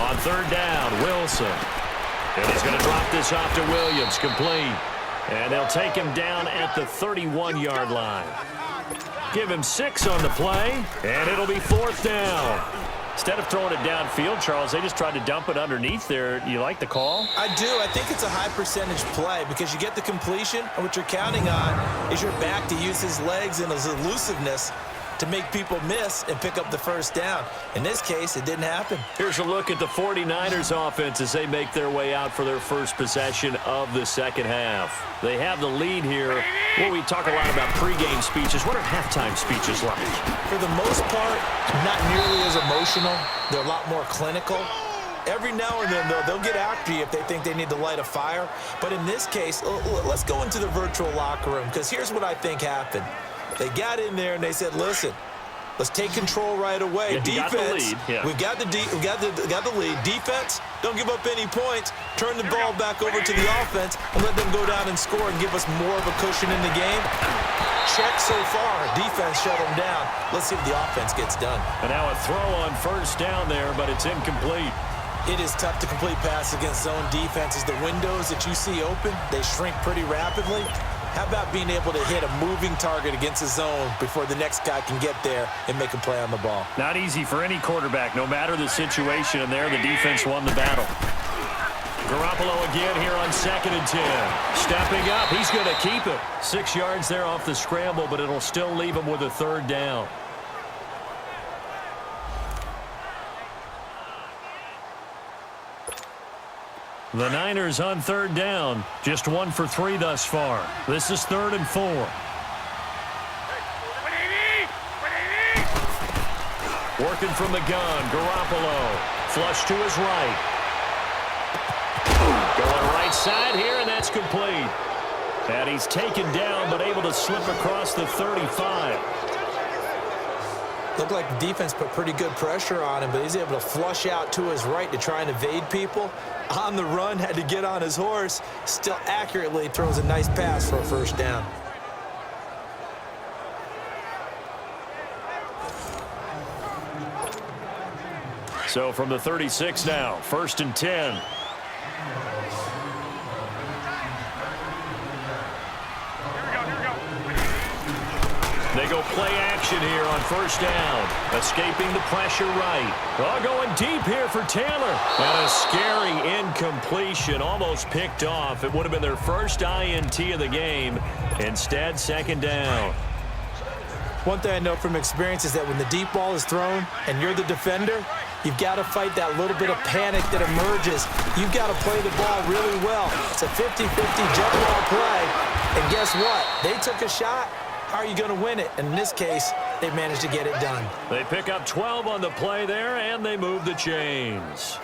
On third down, Wilson. And he's going to drop this off to Williams, complete. And they'll take him down at the 31-yard line. Give him 6 on the play, and it'll be fourth down. Instead of throwing it downfield, Charles, they just tried to dump it underneath there. You like the call? I do. I think it's a high-percentage play because you get the completion, and what you're counting on is your back to use his legs and his elusiveness to make people miss and pick up the first down. In this case, it didn't happen. Here's a look at the 49ers offense as they make their way out for their first possession of the second half. They have the lead here. Well, we talk a lot about pregame speeches. What are halftime speeches like? For the most part, not nearly as emotional. They're a lot more clinical. Every now and then, they'll get after you if they think they need to light a fire. But in this case, let's go into the virtual locker room because here's what I think happened. They got in there and they said, listen, let's take control right away. Yeah, defense, yeah. we've got the lead. Defense, don't give up any points. Turn the ball back over to the offense and let them go down and score and give us more of a cushion in the game. Check so far. Defense shut them down. Let's see if the offense gets done. And now a throw on first down there, but it's incomplete. It is tough to complete passes against zone defenses. The windows that you see open, they shrink pretty rapidly. How about being able to hit a moving target against a zone before the next guy can get there and make a play on the ball? Not easy for any quarterback, no matter the situation, and there the defense won the battle. Garoppolo again here on 2nd and 10. Stepping up, he's going to keep it. 6 yards there off the scramble, but it'll still leave him with a third down. The Niners on third down, just 1 for 3 thus far. This is 3rd and 4. Working from the gun, Garoppolo. Flush to his right. Going right side here, and that's complete. And he's taken down, but able to slip across the 35. Looked like the defense put pretty good pressure on him, but he's able to flush out to his right to try and evade people. On the run, had to get on his horse. Still accurately throws a nice pass for a first down. So from the 36 now, 1st and 10. They go play action here on first down. Escaping the pressure right. Oh, going deep here for Taylor. And a scary incompletion. Almost picked off. It would have been their first INT of the game. Instead, 2nd down. One thing I know from experience is that when the deep ball is thrown and you're the defender, you've got to fight that little bit of panic that emerges. You've got to play the ball really well. It's a 50-50 jump ball play. And guess what? They took a shot. How are you going to win it? And in this case, they managed to get it done. They pick up 12 on the play there, and they move the chains.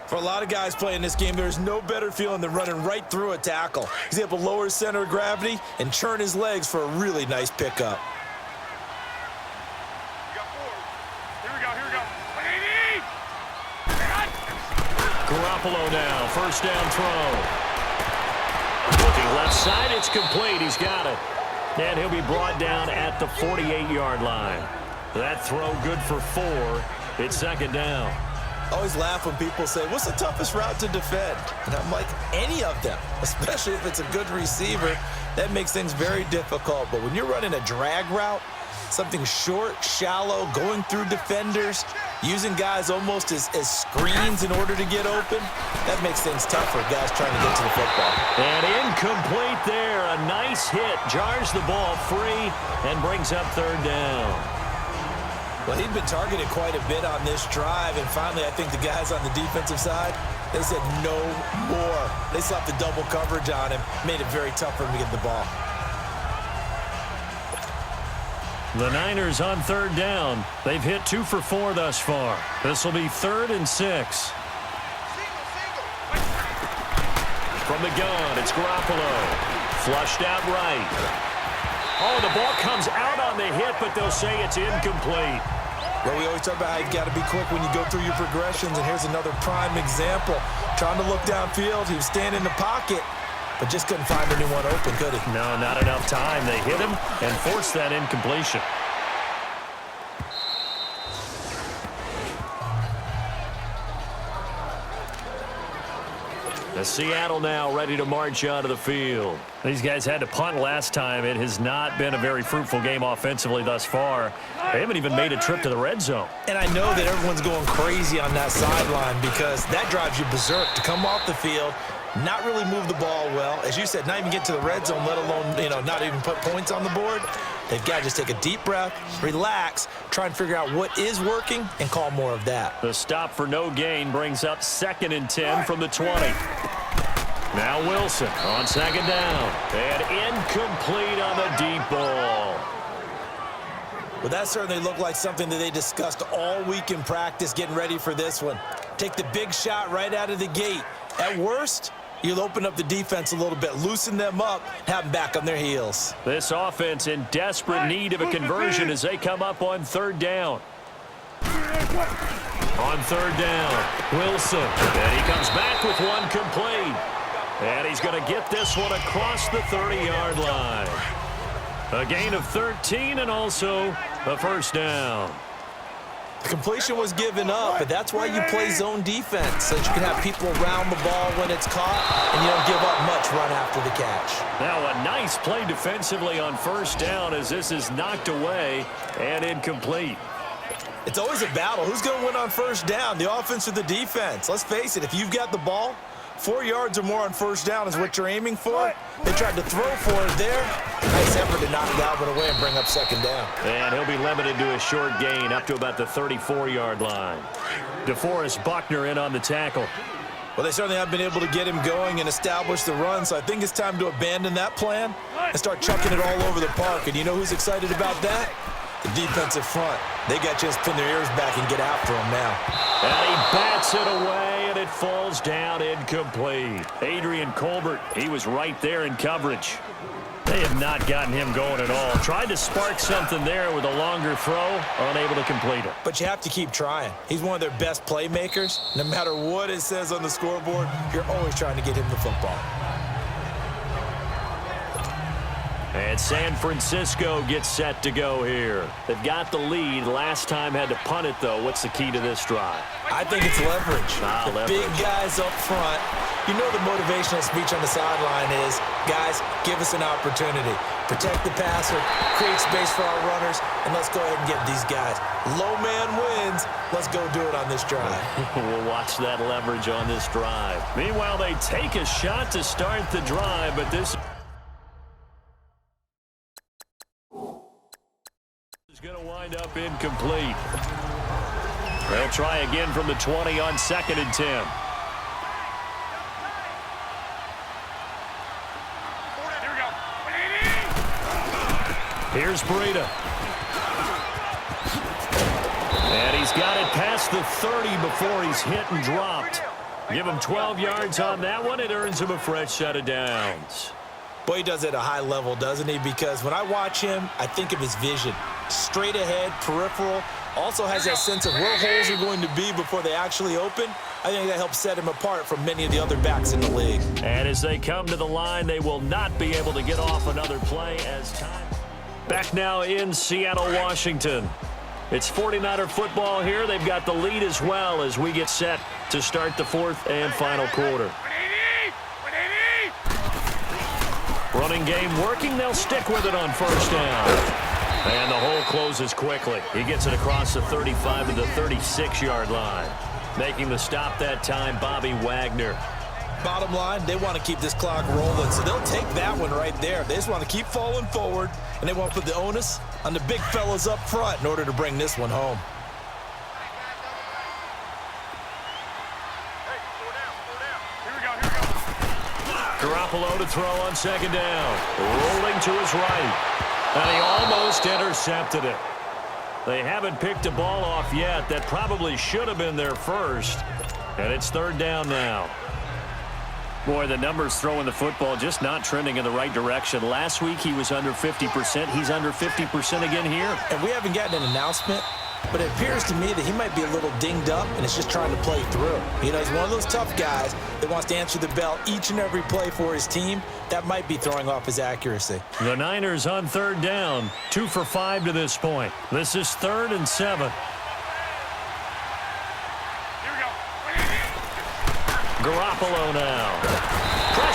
For a lot of guys playing this game, there's no better feeling than running right through a tackle. He's able to lower his center of gravity and churn his legs for a really nice pickup. Garoppolo now, first down throw. Looking left side, it's complete. He's got it. And he'll be brought down at the 48-yard line. That throw good for 4. It's 2nd down. I always laugh when people say, what's the toughest route to defend? And I'm like, any of them, especially if it's a good receiver. That makes things very difficult. But when you're running a drag route, something short, shallow, going through defenders, using guys almost as screens in order to get open, that makes things tough for guys trying to get to the football. And incomplete there. A nice hit. Jars the ball free and brings up 3rd down. Well, he'd been targeted quite a bit on this drive, and finally I think the guys on the defensive side, they said no more. They slapped the double coverage on him, made it very tough for him to get the ball. The Niners on 3rd down. They've hit 2 for 4 thus far. This will be 3rd and 6. From the gun, it's Garoppolo. Flushed out right. Oh, the ball comes out on the hit, but they'll say it's incomplete. Well, we always talk about how you've got to be quick when you go through your progressions, and here's another prime example. Trying to look downfield, he was standing in the pocket, but just couldn't find anyone open, could he? No, not enough time. They hit him and forced that incompletion. Seattle now ready to march onto the field. These guys had to punt last time. It has not been a very fruitful game offensively thus far. They haven't even made a trip to the red zone. And I know that everyone's going crazy on that sideline because that drives you berserk to come off the field, not really move the ball well. As you said, not even get to the red zone, let alone, not even put points on the board. They've got to just take a deep breath, relax, try and figure out what is working, and call more of that. The stop for no gain brings up 2nd and 10 from the 20. Now Wilson on 2nd down. And incomplete on the deep ball. Well, that certainly looked like something that they discussed all week in practice getting ready for this one. Take the big shot right out of the gate. At worst, you'll open up the defense a little bit, loosen them up, have them back on their heels. This offense in desperate need of a conversion as they come up on 3rd down. On 3rd down, Wilson. And he comes back with one complete. And he's going to get this one across the 30-yard line. A gain of 13 and also a 1st down. The completion was given up, but that's why you play zone defense, so that you can have people around the ball when it's caught, and you don't give up much run after the catch. Now a nice play defensively on 1st down as this is knocked away and incomplete. It's always a battle. Who's going to win on 1st down, the offense or the defense? Let's face it, if you've got the ball, 4 yards or more on 1st down is what you're aiming for. They tried to throw for it there. Nice effort to knock Dalvin away and bring up 2nd down. And he'll be limited to a short gain up to about the 34-yard line. DeForest Buckner in on the tackle. Well, they certainly have been able to get him going and establish the run, so I think it's time to abandon that plan and start chucking it all over the park. And you know who's excited about that? The defensive front. They got a chance to pin their ears back and get after him now. And he bats it away, and it falls down incomplete. Adrian Colbert, he was right there in coverage. They have not gotten him going at all. Tried to spark something there with a longer throw, unable to complete it. But you have to keep trying. He's one of their best playmakers. No matter what it says on the scoreboard, you're always trying to get him the football. And San Francisco gets set to go here. They've got the lead. Last time had to punt it, though. What's the key to this drive? I think it's leverage. Leverage. Big guys up front. You know the motivational speech on the sideline is, guys, give us an opportunity. Protect the passer, create space for our runners, and let's go ahead and get these guys. Low man wins. Let's go do it on this drive. We'll watch that leverage on this drive. Meanwhile, they take a shot to start the drive, but this is going to wind up incomplete. They'll try again from the 20 on 2nd and 10. Here's Breida. And he's got it past the 30 before he's hit and dropped. Give him 12 yards on that one. It earns him a fresh set of downs. Boy, he does it at a high level, doesn't he? Because when I watch him, I think of his vision. Straight ahead, peripheral. Also has that sense of where holes are going to be before they actually open. I think that helps set him apart from many of the other backs in the league. And as they come to the line, they will not be able to get off another play as time. Back now in Seattle, Washington. It's 49er football here. They've got the lead as well as we get set to start the 4th and final quarter. Running game working. They'll stick with it on 1st down. And the hole closes quickly. He gets it across the 35 to the 36-yard line. Making the stop that time, Bobby Wagner. Bottom line, they want to keep this clock rolling, so they'll take that one right there. They just want to keep falling forward, and they want to put the onus on the big fellas up front in order to bring this one home. Garoppolo to throw on 2nd down. Rolling to his right. And he almost intercepted it. They haven't picked a ball off yet. That probably should have been their first. And it's 3rd down now. Boy, the numbers throwing the football just not trending in the right direction. Last week he was under 50%. He's under 50% again here. And we haven't gotten an announcement, but it appears to me that he might be a little dinged up and is just trying to play through. You know, he's one of those tough guys that wants to answer the bell each and every play for his team. That might be throwing off his accuracy. The Niners on 3rd down, 2 for 5 to this point. This is 3rd and 7. Garoppolo now.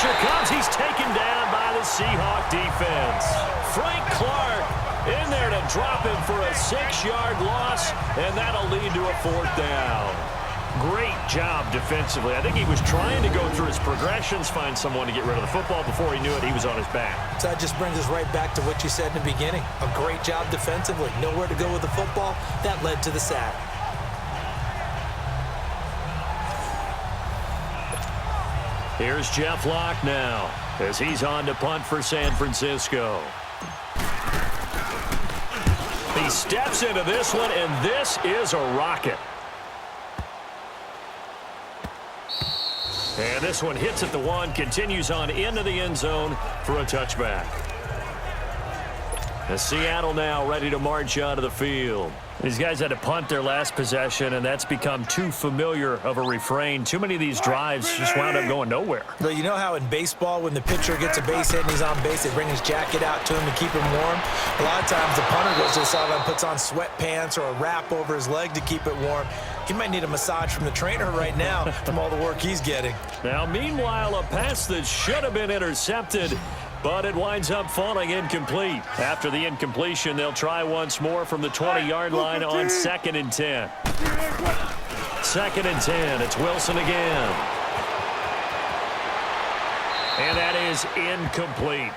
pressure comes. He's taken down by the Seahawk defense. Frank Clark in there to drop him for a 6-yard loss, and that'll lead to a 4th down. Great job defensively. I think he was trying to go through his progressions, find someone to get rid of the football. Before he knew it, he was on his back. So that just brings us right back to what you said in the beginning. A great job defensively. Nowhere to go with the football. That led to the sack. Here's Jeff Locke now as he's on to punt for San Francisco. He steps into this one, and this is a rocket. And this one hits at the 1, continues on into the end zone for a touchback. And Seattle now ready to march onto the field. These guys had to punt their last possession, and that's become too familiar of a refrain. Too many of these drives just wound up going nowhere. Well, you know how in baseball, when the pitcher gets a base hit and he's on base, they bring his jacket out to him to keep him warm? A lot of times the punter goes to the sideline, puts on sweatpants or a wrap over his leg to keep it warm. He might need a massage from the trainer right now from all the work he's getting. Now, meanwhile, a pass that should have been intercepted, but it winds up falling incomplete. After the incompletion, they'll try once more from the 20-yard line on 2nd and 10. 2nd and 10. It's Wilson again. And that is incomplete.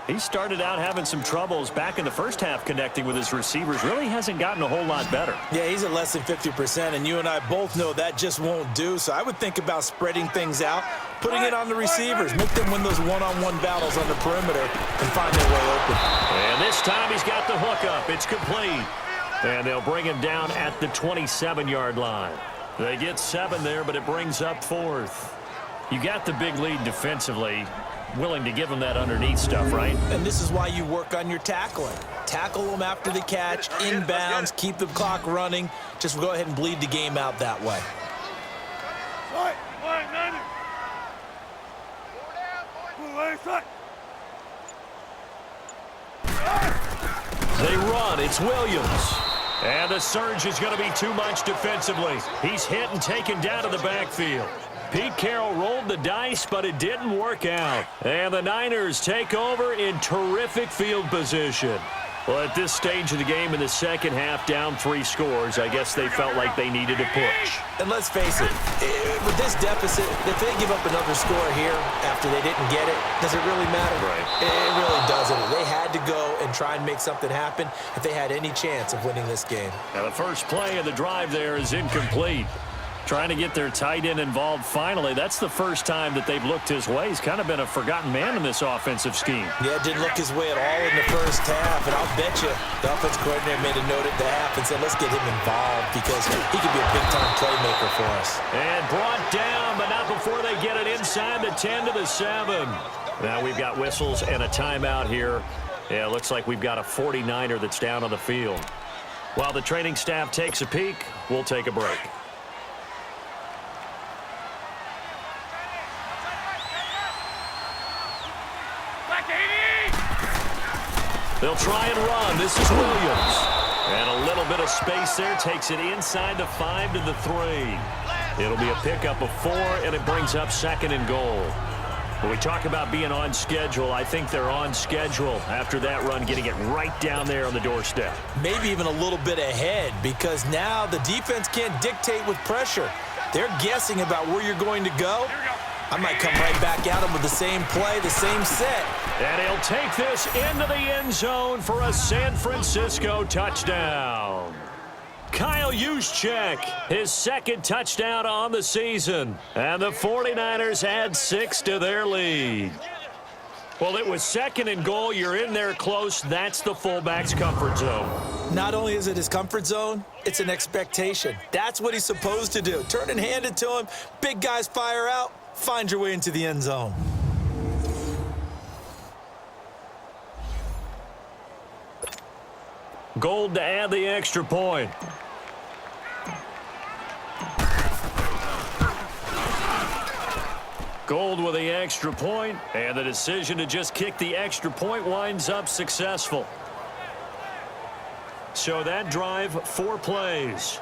He started out having some troubles back in the first half connecting with his receivers. Really hasn't gotten a whole lot better. Yeah, he's at less than 50%, and you and I both know that just won't do. So I would think about spreading things out, putting it on the receivers, make them win those one-on-one battles on the perimeter and find their way open. And this time he's got the hookup. It's complete. And they'll bring him down at the 27-yard line. They get 7 there, but it brings up 4th. You got the big lead defensively. Willing to give them that underneath stuff, right? And this is why you work on your tackling. Tackle them after the catch, inbounds, keep the clock running. Just go ahead and bleed the game out that way. They run. It's Williams. And the surge is going to be too much defensively. He's hit and taken down to the backfield. Pete Carroll rolled the dice, but it didn't work out. And the Niners take over in terrific field position. Well, at this stage of the game in the second half, down 3 scores, I guess they felt like they needed to push. And let's face it, with this deficit, if they give up another score here after they didn't get it, does it really matter? Right. It really doesn't. They had to go and try and make something happen if they had any chance of winning this game. Now, the first play of the drive there is incomplete. Trying to get their tight end involved finally. That's the first time that they've looked his way. He's kind of been a forgotten man in this offensive scheme. Yeah, it didn't look his way at all in the first half, and I'll bet you the offense coordinator made a note at the half and said, let's get him involved because he could be a big-time playmaker for us. And brought down, but not before they get it inside the 10 to the 7. Now we've got whistles and a timeout here. Yeah, it looks like we've got a 49er that's down on the field. While the training staff takes a peek, we'll take a break. They'll try and run. This is Williams. And a little bit of space there. Takes it inside the 5 to the 3. It'll be a pickup of 4, and it brings up 2nd and goal. When we talk about being on schedule, I think they're on schedule after that run, getting it right down there on the doorstep. Maybe even a little bit ahead because now the defense can't dictate with pressure. They're guessing about where you're going to go. I might come right back at him with the same play, the same set. And he'll take this into the end zone for a San Francisco touchdown. Kyle Juszczyk, his 2nd touchdown on the season. And the 49ers add 6 to their lead. Well, it was 2nd and goal. You're in there close. That's the fullback's comfort zone. Not only is it his comfort zone, it's an expectation. That's what he's supposed to do. Turn and hand it to him. Big guys fire out. Find your way into the end zone. Gold to add the extra point. Gold with the extra point, and the decision to just kick the extra point winds up successful. So that drive, 4 plays.